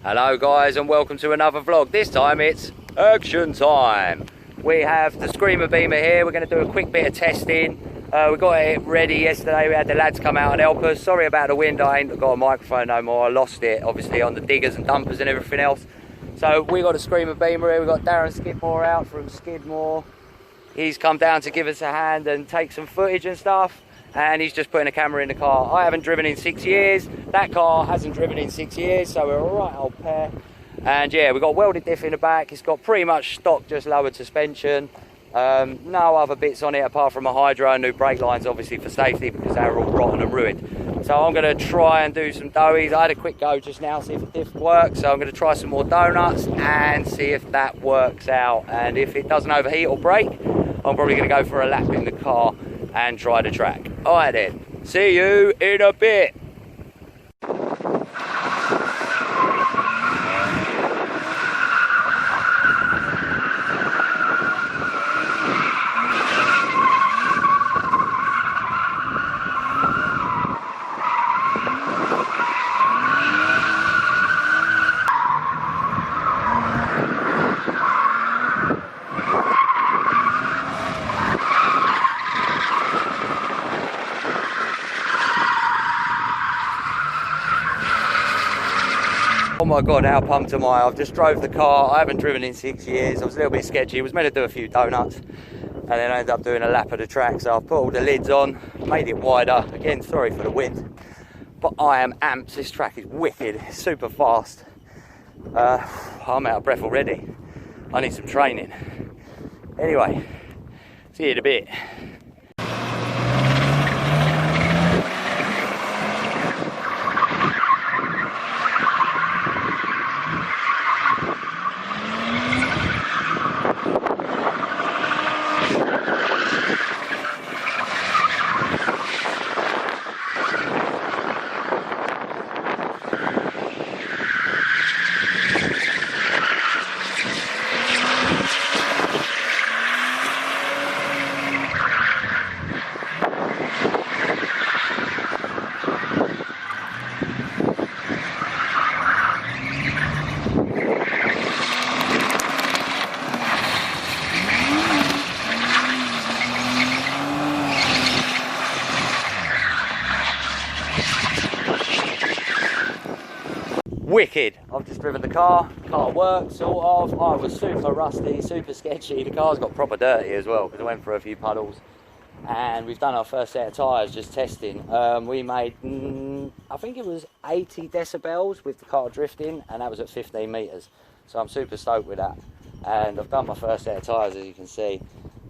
Hello guys and welcome to another vlog. This time it's action time. We have the Screamer Beemer here. We're going to do a quick bit of testing. We got it ready yesterday. We had the lads come out and help us. Sorry about the wind, I ain't got a microphone no more. I lost it obviously on the diggers and dumpers and everything else. So we got a Screamer Beemer here. We got Darren Skidmore out from Skidmore. He's come down to give us a hand and take some footage and stuff. And he's just putting a camera in the car. I haven't driven in 6 years. That car hasn't driven in 6 years, so we're a right old pair. And yeah, we've got welded diff in the back. It's got pretty much stock, just lowered suspension. No other bits on it apart from a hydro and new brake lines, obviously for safety, because they were all rotten and ruined. So I'm going to try and do some doughies. I had a quick go just now, see if the diff works. So I'm going to try some more donuts and see if that works out. And if it doesn't overheat or break, I'm probably going to go for a lap in the car and try the track. Alright then, see you in a bit. Oh my god, how pumped am I? I've just drove the car. I haven't driven in 6 years. I was a little bit sketchy. I was meant to do a few donuts and then I ended up doing a lap of the track. So I've put all the lids on, made it wider. Again, sorry for the wind, but I am amped. This track is wicked, it's super fast. I'm out of breath already. I need some training. Anyway, see you in a bit. Wicked. I've just driven the car works sort of. I was super rusty, super sketchy. The car's got proper dirty as well because I went for a few puddles. And we've done our first set of tyres just testing. We made, I think it was 80 decibels with the car drifting, and that was at 15 metres. So I'm super stoked with that. And I've done my first set of tyres, as you can see.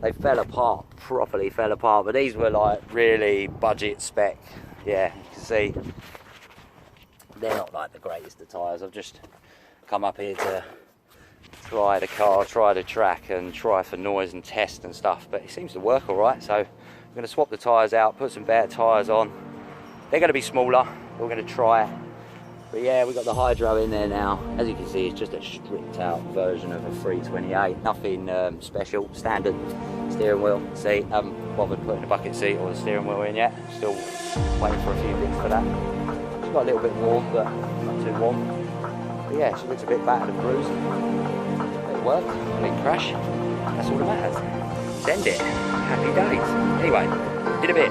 They fell apart, properly fell apart, but these were like really budget spec. Yeah, you can see. They're not like the greatest of tyres. I've just come up here to try the car, try the track and try for noise and test and stuff, but it seems to work all right. So I'm going to swap the tyres out, put some better tyres on. They're going to be smaller, we're going to try it. But yeah, we've got the hydro in there now. As you can see, it's just a stripped out version of a 328. Nothing special, standard steering wheel seat. Haven't bothered putting the bucket seat or the steering wheel in yet. Still waiting for a few bits for that. It's got a little bit warm, but not too warm. But yeah, she looks a bit battered and bruised. It worked, I didn't crash. That's all that matters. Send it. Happy days. Anyway, in a bit.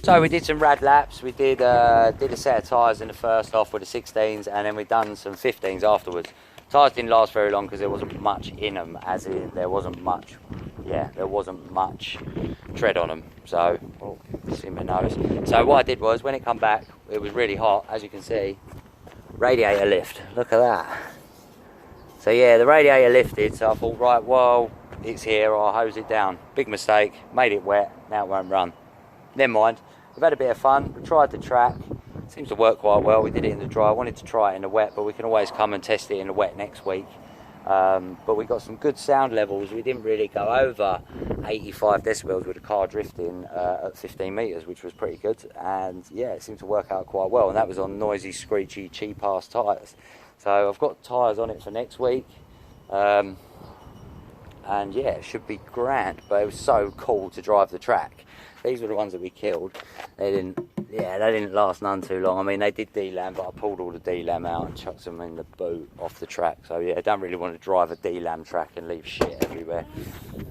So we did some rad laps. We did a set of tyres in the first half with the 16s, and then we done some 15s afterwards. Tyres didn't last very long because there wasn't much in them, as in there wasn't much tread on them. So, oh, see my nose. So what I did was, when it come back, it was really hot, as you can see. Radiator lift, look at that. So yeah, the radiator lifted, so I thought, right, well, it's here, I'll hose it down. Big mistake, made it wet, now it won't run. Never mind, we've had a bit of fun, we tried the track, seems to work quite well. We did it in the dry, I wanted to try it in the wet, but we can always come and test it in the wet next week. But we got some good sound levels. We didn't really go over 85 decibels with the car drifting at 15 metres, which was pretty good. And yeah, it seemed to work out quite well. And that was on noisy, screechy, cheap-ass tyres. So I've got tyres on it for next week. And yeah, it should be grand. But it was so cool to drive the track. These were the ones that we killed. They didn't last none too long. I mean, they did D-lam, but I pulled all the D-lam out and chucked them in the boot off the track. So yeah, I don't really want to drive a D-lam track and leave shit everywhere.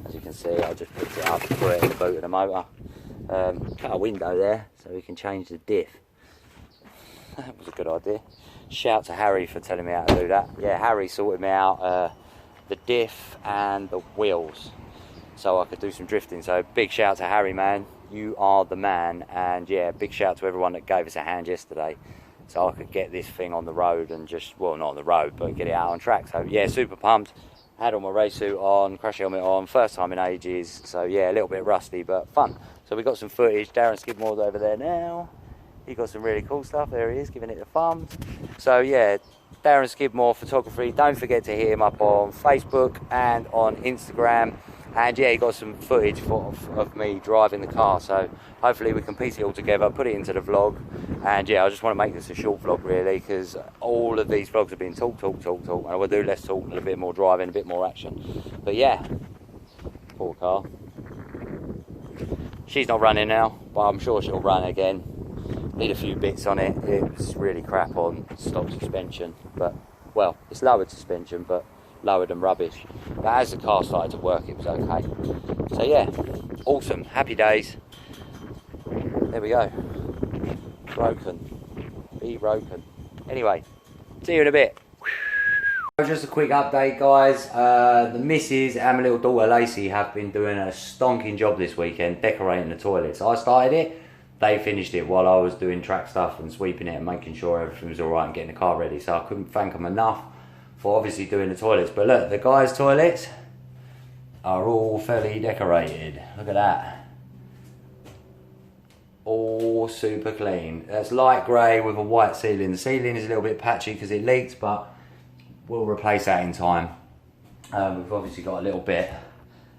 As you can see, I just picked it up and put it in the boot of the motor. Cut a window there so we can change the diff. That was a good idea. Shout to Harry for telling me how to do that. Yeah, Harry sorted me out the diff and the wheels, so I could do some drifting. So big shout to Harry, man, you are the man. And yeah, big shout to everyone that gave us a hand yesterday, so I could get this thing on the road and just, well, not on the road, but get it out on track. So yeah, super pumped. Had all my race suit on, crash helmet on, first time in ages. So yeah, a little bit rusty, but fun. So we got some footage. Darren Skidmore's over there now. He got some really cool stuff. There he is, giving it a thumbs. So yeah, Darren Skidmore Photography. Don't forget to hit him up on Facebook and on Instagram. And yeah, he got some footage of me driving the car, so hopefully we can piece it all together, put it into the vlog. And yeah, I just want to make this a short vlog really, because all of these vlogs have been talk, and I will do less talk and a bit more driving, a bit more action. But yeah, poor car. She's not running now, but I'm sure she'll run again. Need a few bits on it. It was really crap on stock suspension, but well, it's lowered suspension, but lower than rubbish. But as the car started to work, it was okay. So yeah, awesome, happy days. There we go. Be broken. Anyway, see you in a bit. Just a quick update, guys. The missus and my little daughter Lacey have been doing a stonking job this weekend decorating the toilets. I started it, they finished it while I was doing track stuff and sweeping it and making sure everything was alright and getting the car ready. So I couldn't thank them enough for obviously doing the toilets. But look, the guys' toilets are all fairly decorated. Look at that. All super clean. That's light grey with a white ceiling. The ceiling is a little bit patchy because it leaked, but we'll replace that in time. We've obviously got a little bit.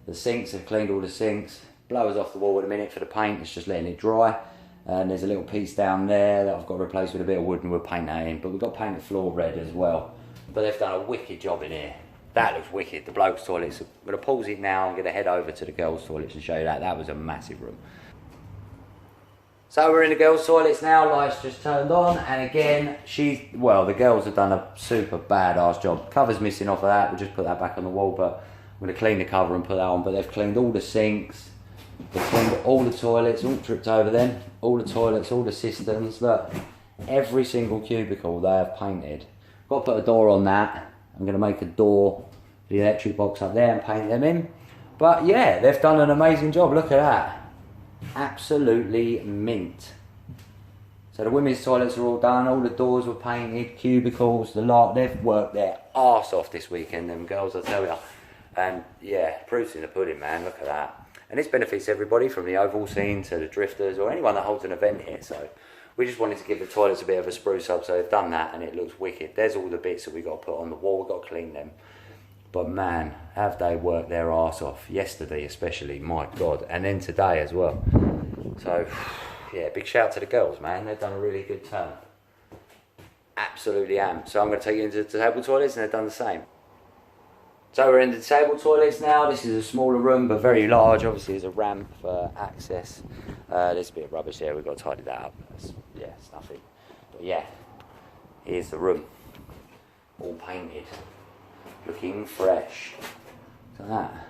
The sinks, have cleaned all the sinks. Blowers off the wall at a minute for the paint, it's just letting it dry. And there's a little piece down there that I've got to replace with a bit of wood, and we'll paint that in. But we've got to paint the floor red as well. But they've done a wicked job in here. That looks wicked. The blokes' toilets. I'm going to pause it now. I'm going to head over to the girls' toilets and show you that. That was a massive room. So we're in the girls' toilets now. Lights just turned on. And again, the girls have done a super badass job. Cover's missing off of that. We'll just put that back on the wall. But I'm going to clean the cover and put that on. But they've cleaned all the sinks. They've cleaned all the toilets. All tripped over then. All the toilets, all the cisterns. Look, every single cubicle they have painted. Got to put a door on that. I'm going to make a door, the electric box up there, and paint them in. But yeah, they've done an amazing job. Look at that. Absolutely mint. So the women's toilets are all done. All the doors were painted, cubicles, the lot. They've worked their arse off this weekend, them girls, I tell you. And yeah, proof's in the pudding, man. Look at that. And this benefits everybody, from the oval scene to the drifters or anyone that holds an event here. So we just wanted to give the toilets a bit of a spruce up, so they've done that and it looks wicked. There's all the bits that we've got to put on the wall, we've got to clean them. But man, have they worked their arse off. Yesterday especially, my God. And then today as well. So, yeah, big shout to the girls, man. They've done a really good turn. Absolutely am. So I'm going to take you into the disabled toilets, and they've done the same. So we're in the disabled toilets now. This is a smaller room, but very large. Obviously, there's a ramp for access. There's a bit of rubbish there. We've got to tidy that up. It's nothing. But yeah, here's the room. All painted. Looking fresh. Look at that.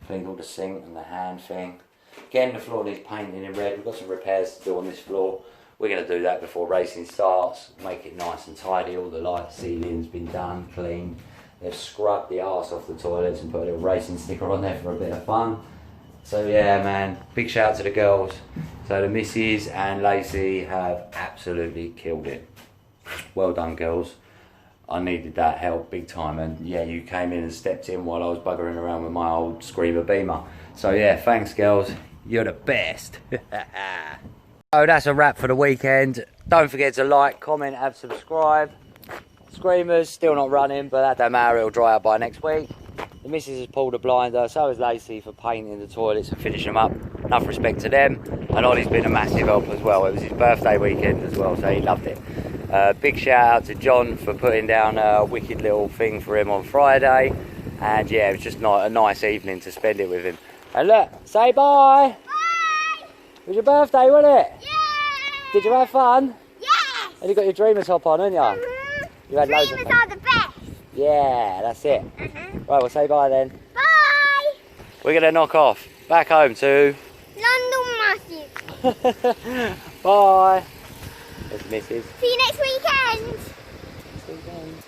Cleaned all the sink and the hand thing. Again, the floor needs painting in red. We've got some repairs to do on this floor. We're going to do that before racing starts, make it nice and tidy. All the light ceiling's been done, cleaned. They've scrubbed the arse off the toilets and put a little racing sticker on there for a bit of fun. So yeah, man, big shout out to the girls. So the missus and Lacey have absolutely killed it. Well done, girls. I needed that help big time, and yeah, you came in and stepped in while I was buggering around with my old Screamer Beemer. So yeah, thanks girls, you're the best. So that's a wrap for the weekend. Don't forget to like, comment and subscribe. Screamer's still not running, but that don't matter, it'll dry up by next week. The missus has pulled a blinder, so has Lacey for painting the toilets and finishing them up. Enough respect to them. And Ollie's been a massive help as well. It was his birthday weekend as well, so he loved it. Big shout out to John for putting down a wicked little thing for him on Friday. And yeah, it was just a nice evening to spend it with him. And look, say bye! Bye! It was your birthday, wasn't it? Yeah! Did you have fun? Yes! And you got your Dreamer top on, haven't you? You had loads of Dreamers fun. are the best! Yeah, that's it. Right, we'll say bye then. Bye! We're going to knock off. Back home to... London Matthew. Bye. There's Mrs. See you next weekend! Next weekend.